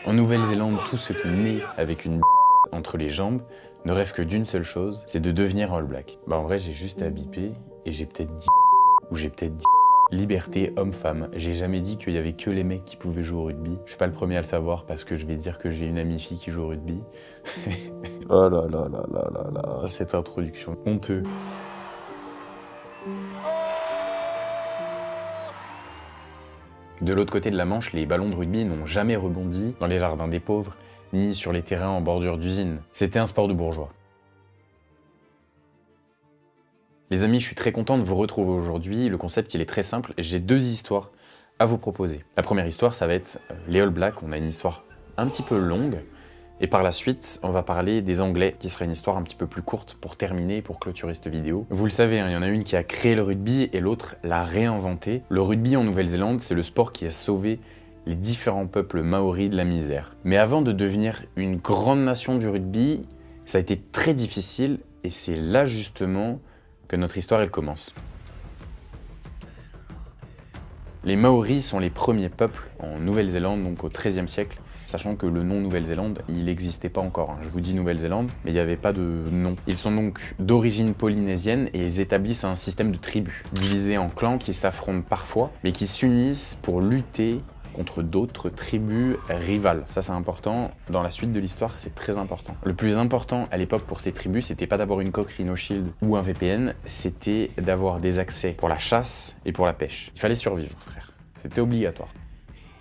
En Nouvelle-Zélande, tous ceux qui naissent avec une entre les jambes ne rêvent que d'une seule chose, c'est de devenir All Black. Bah en vrai, j'ai juste à biper et j'ai peut-être dit ou j'ai peut-être dit liberté homme-femme. J'ai jamais dit qu'il y avait que les mecs qui pouvaient jouer au rugby. Je suis pas le premier à le savoir parce que je vais dire que j'ai une amie fille qui joue au rugby. Oh là là là là là là, cette introduction honteux. De l'autre côté de la Manche, les ballons de rugby n'ont jamais rebondi dans les jardins des pauvres, ni sur les terrains en bordure d'usine. C'était un sport de bourgeois. Les amis, je suis très content de vous retrouver aujourd'hui. Le concept, il est très simple. J'ai deux histoires à vous proposer. La première histoire, ça va être les All Blacks. On a une histoire un petit peu longue. Et par la suite, on va parler des Anglais, qui sera une histoire un petit peu plus courte pour terminer, pour clôturer cette vidéo. Vous le savez, il y en a une qui a créé le rugby et l'autre l'a réinventé. Le rugby en Nouvelle-Zélande, c'est le sport qui a sauvé les différents peuples maoris de la misère. Mais avant de devenir une grande nation du rugby, ça a été très difficile et c'est là justement que notre histoire elle commence. Les Maoris sont les premiers peuples en Nouvelle-Zélande, donc au XIIIe siècle, sachant que le nom Nouvelle-Zélande, il n'existait pas encore. Je vous dis Nouvelle-Zélande, mais il n'y avait pas de nom. Ils sont donc d'origine polynésienne et ils établissent un système de tribus, divisés en clans qui s'affrontent parfois, mais qui s'unissent pour lutter contre d'autres tribus rivales. Ça c'est important, dans la suite de l'histoire c'est très important. Le plus important à l'époque pour ces tribus, c'était pas d'avoir une coque Rhino Shield ou un VPN, c'était d'avoir des accès pour la chasse et pour la pêche. Il fallait survivre frère, c'était obligatoire.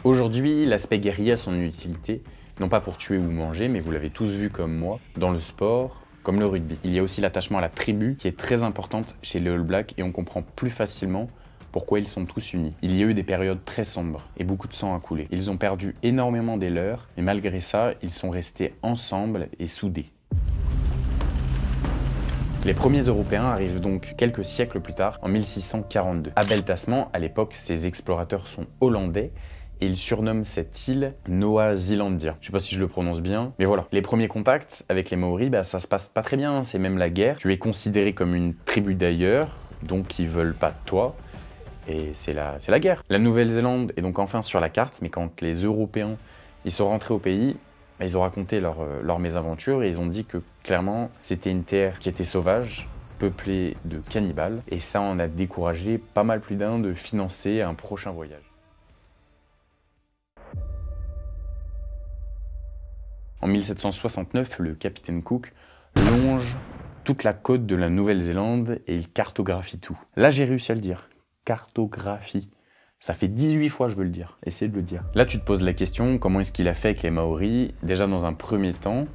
Aujourd'hui, l'aspect guerrier a son utilité, non pas pour tuer ou manger, mais vous l'avez tous vu comme moi, dans le sport, comme le rugby. Il y a aussi l'attachement à la tribu qui est très importante chez les All Blacks et on comprend plus facilement pourquoi ils sont tous unis. Il y a eu des périodes très sombres et beaucoup de sang a coulé. Ils ont perdu énormément des leurs, mais malgré ça, ils sont restés ensemble et soudés. Les premiers Européens arrivent donc quelques siècles plus tard, en 1642. Abel Tasman, à l'époque, ces explorateurs sont hollandais et ils surnomment cette île Noa Zealandia. Je sais pas si je le prononce bien, mais voilà. Les premiers contacts avec les Maoris, ça se passe pas très bien, c'est même la guerre. Tu es considéré comme une tribu d'ailleurs, donc ils veulent pas de toi. Et c'est la guerre. La Nouvelle-Zélande est donc enfin sur la carte, mais quand les Européens ils sont rentrés au pays, ils ont raconté leur mésaventure et ils ont dit que clairement c'était une terre qui était sauvage, peuplée de cannibales, et ça en a découragé pas mal plus d'un de financer un prochain voyage. En 1769, le capitaine Cook longe toute la côte de la Nouvelle-Zélande et il cartographie tout. Là j'ai réussi à le dire. Cartographie. Ça fait 18 fois je veux le dire, essayez de le dire. Là tu te poses la question, comment est-ce qu'il a fait avec les Maoris? Déjà dans un premier temps,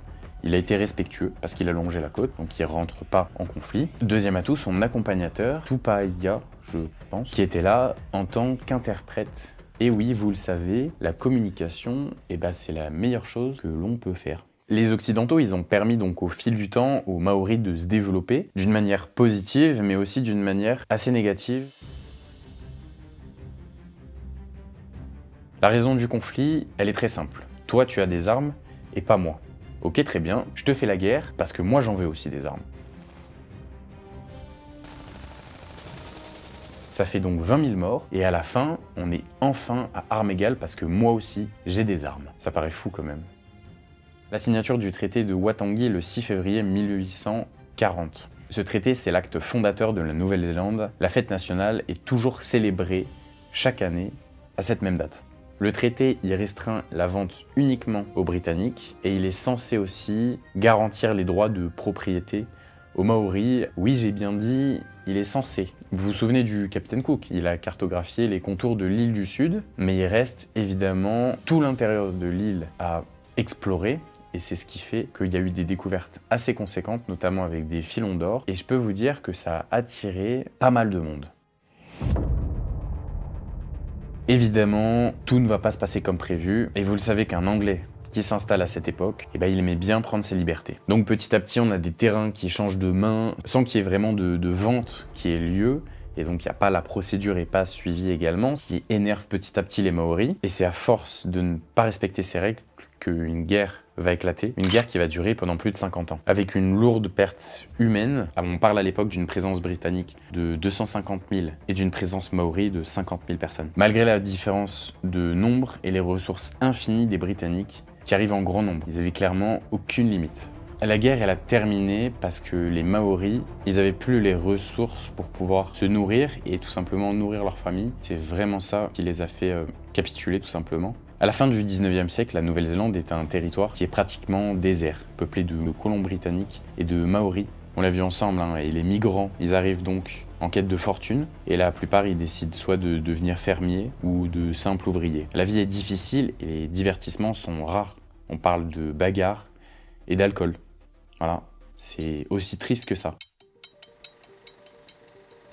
il a été respectueux parce qu'il a longé la côte, donc il rentre pas en conflit. Deuxième atout, son accompagnateur, Tupaia, je pense, qui était là en tant qu'interprète. Et oui, vous le savez, la communication, c'est la meilleure chose que l'on peut faire. Les Occidentaux, ils ont permis donc au fil du temps aux Maoris de se développer d'une manière positive, mais aussi d'une manière assez négative. La raison du conflit, elle est très simple. Toi, tu as des armes et pas moi. Ok, très bien, je te fais la guerre parce que moi, j'en veux aussi des armes. Ça fait donc 20 000 morts et à la fin, on est enfin à armes égales parce que moi aussi, j'ai des armes. Ça paraît fou quand même. La signature du traité de Waitangi le 6 février 1840. Ce traité, c'est l'acte fondateur de la Nouvelle-Zélande. La fête nationale est toujours célébrée chaque année à cette même date. Le traité y restreint la vente uniquement aux Britanniques et il est censé aussi garantir les droits de propriété aux Maoris. Oui, j'ai bien dit, il est censé. Vous vous souvenez du capitaine Cook, il a cartographié les contours de l'île du Sud, mais il reste évidemment tout l'intérieur de l'île à explorer. Et c'est ce qui fait qu'il y a eu des découvertes assez conséquentes, notamment avec des filons d'or. Et je peux vous dire que ça a attiré pas mal de monde. Évidemment, tout ne va pas se passer comme prévu. Et vous le savez qu'un Anglais qui s'installe à cette époque, il aimait bien prendre ses libertés. Donc petit à petit, on a des terrains qui changent de main sans qu'il y ait vraiment de vente qui ait lieu. Et donc il n'y a pas la procédure et pas suivie également, ce qui énerve petit à petit les Maoris. Et c'est à force de ne pas respecter ces règles qu'une guerre va éclater, une guerre qui va durer pendant plus de 50 ans, avec une lourde perte humaine. On parle à l'époque d'une présence britannique de 250 000 et d'une présence maori de 50 000 personnes. Malgré la différence de nombre et les ressources infinies des Britanniques, qui arrivent en grand nombre. Ils avaient clairement aucune limite. La guerre, elle a terminé parce que les Maoris, ils n'avaient plus les ressources pour pouvoir se nourrir et tout simplement nourrir leur famille. C'est vraiment ça qui les a fait capituler tout simplement. À la fin du 19e siècle, la Nouvelle-Zélande est un territoire qui est pratiquement désert, peuplé de colons britanniques et de Maoris. On l'a vu ensemble, hein, et les migrants, ils arrivent donc en quête de fortune, et la plupart, ils décident soit de devenir fermiers ou de simples ouvriers. La vie est difficile et les divertissements sont rares. On parle de bagarres et d'alcool. Voilà, c'est aussi triste que ça.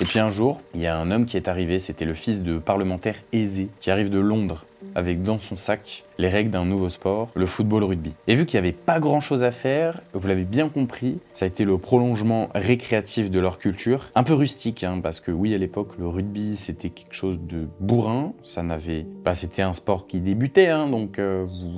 Et puis un jour, il y a un homme qui est arrivé, c'était le fils de parlementaire aisé, qui arrive de Londres, avec dans son sac les règles d'un nouveau sport, le football rugby. Et vu qu'il n'y avait pas grand chose à faire, vous l'avez bien compris, ça a été le prolongement récréatif de leur culture, un peu rustique, hein, parce que oui, à l'époque, le rugby, c'était quelque chose de bourrin, c'était un sport qui débutait, hein, donc,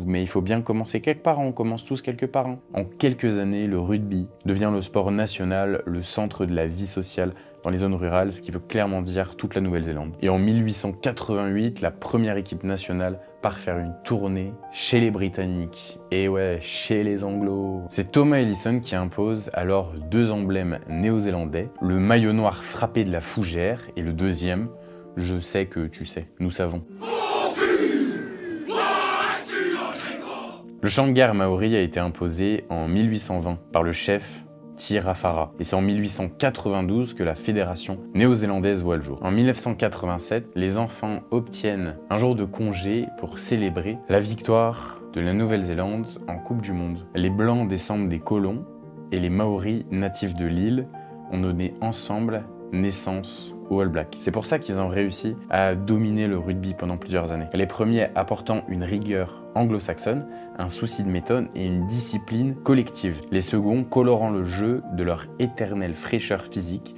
mais il faut bien commencer quelque part, on commence tous quelque part. Hein. En quelques années, le rugby devient le sport national, le centre de la vie sociale, dans les zones rurales, ce qui veut clairement dire toute la Nouvelle-Zélande. Et en 1888, la première équipe nationale part faire une tournée chez les Britanniques. Et ouais, chez les Anglos. C'est Thomas Ellison qui impose alors 2 emblèmes néo-zélandais, le maillot noir frappé de la fougère et le deuxième, je sais que tu sais, nous savons. Le chant de guerre maori a été imposé en 1820 par le chef Te Raufara. Et c'est en 1892 que la fédération néo-zélandaise voit le jour. En 1987, les enfants obtiennent un jour de congé pour célébrer la victoire de la Nouvelle-Zélande en Coupe du Monde. Les Blancs descendent des colons et les Maoris natifs de l'île ont donné ensemble naissance aux All Blacks. C'est pour ça qu'ils ont réussi à dominer le rugby pendant plusieurs années. Les premiers apportant une rigueur anglo-saxonne, un souci de méthode et une discipline collective. Les seconds colorant le jeu de leur éternelle fraîcheur physique,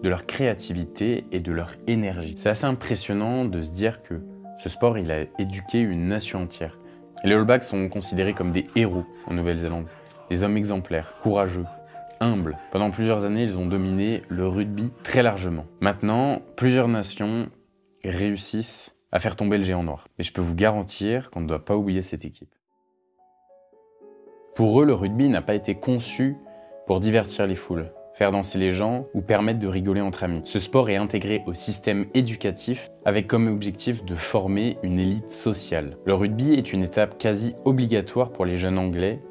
de leur créativité et de leur énergie. C'est assez impressionnant de se dire que ce sport, il a éduqué une nation entière. Les All Blacks sont considérés comme des héros en Nouvelle-Zélande, des hommes exemplaires, courageux, humbles. Pendant plusieurs années, ils ont dominé le rugby très largement. Maintenant, plusieurs nations réussissent à faire tomber le géant noir. Et je peux vous garantir qu'on ne doit pas oublier cette équipe. Pour eux, le rugby n'a pas été conçu pour divertir les foules, faire danser les gens ou permettre de rigoler entre amis. Ce sport est intégré au système éducatif avec comme objectif de former une élite sociale. Le rugby est une étape quasi obligatoire pour les jeunes anglais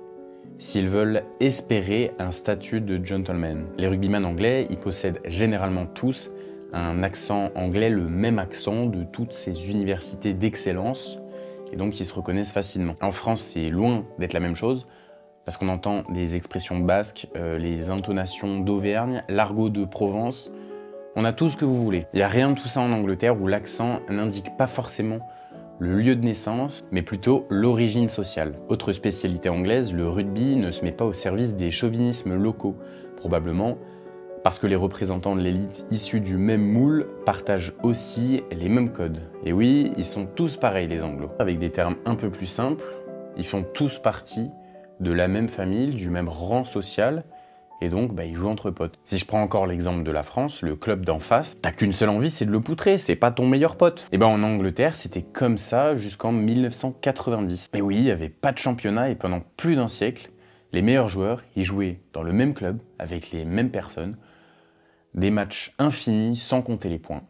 s'ils veulent espérer un statut de gentleman. Les rugbymen anglais, ils possèdent généralement tous un accent anglais, le même accent de toutes ces universités d'excellence, et donc ils se reconnaissent facilement. En France, c'est loin d'être la même chose, parce qu'on entend des expressions basques, les intonations d'Auvergne, l'argot de Provence, on a tout ce que vous voulez. Il n'y a rien de tout ça en Angleterre où l'accent n'indique pas forcément le lieu de naissance, mais plutôt l'origine sociale. Autre spécialité anglaise, le rugby ne se met pas au service des chauvinismes locaux, probablement parce que les représentants de l'élite issus du même moule partagent aussi les mêmes codes. Et oui, ils sont tous pareils les Anglos. Avec des termes un peu plus simples, ils font tous partie de la même famille, du même rang social, et donc ils jouent entre potes. Si je prends encore l'exemple de la France, le club d'en face, t'as qu'une seule envie, c'est de le poutrer, c'est pas ton meilleur pote. Et en Angleterre, c'était comme ça jusqu'en 1990. Et oui, il n'y avait pas de championnat et pendant plus d'un siècle, les meilleurs joueurs, ils jouaient dans le même club, avec les mêmes personnes, des matchs infinis sans compter les points,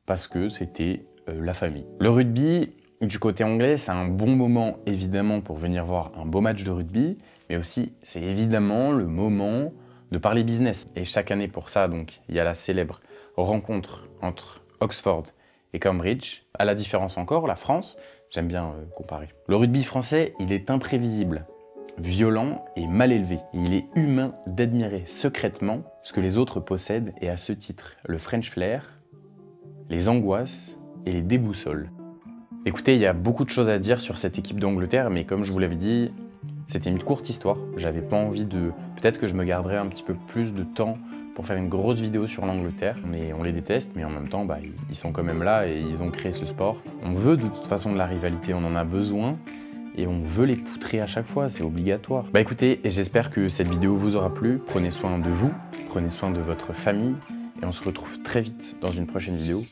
parce que c'était la famille. Le rugby, du côté anglais, c'est un bon moment évidemment pour venir voir un beau match de rugby, mais aussi c'est évidemment le moment de parler business. Et chaque année pour ça, donc, il y a la célèbre rencontre entre Oxford et Cambridge. À la différence encore, la France, j'aime bien comparer. Le rugby français, il est imprévisible, violent et mal élevé. Et il est humain d'admirer secrètement ce que les autres possèdent et à ce titre, le French flair, les angoisses et les déboussoles. Écoutez, il y a beaucoup de choses à dire sur cette équipe d'Angleterre, mais comme je vous l'avais dit, c'était une courte histoire. J'avais pas envie de... Peut-être que je me garderais un petit peu plus de temps pour faire une grosse vidéo sur l'Angleterre. On les déteste, mais en même temps, ils sont quand même là et ils ont créé ce sport. On veut de toute façon de la rivalité, on en a besoin. Et on veut les poutrer à chaque fois, c'est obligatoire. Écoutez, j'espère que cette vidéo vous aura plu. Prenez soin de vous, prenez soin de votre famille. Et on se retrouve très vite dans une prochaine vidéo.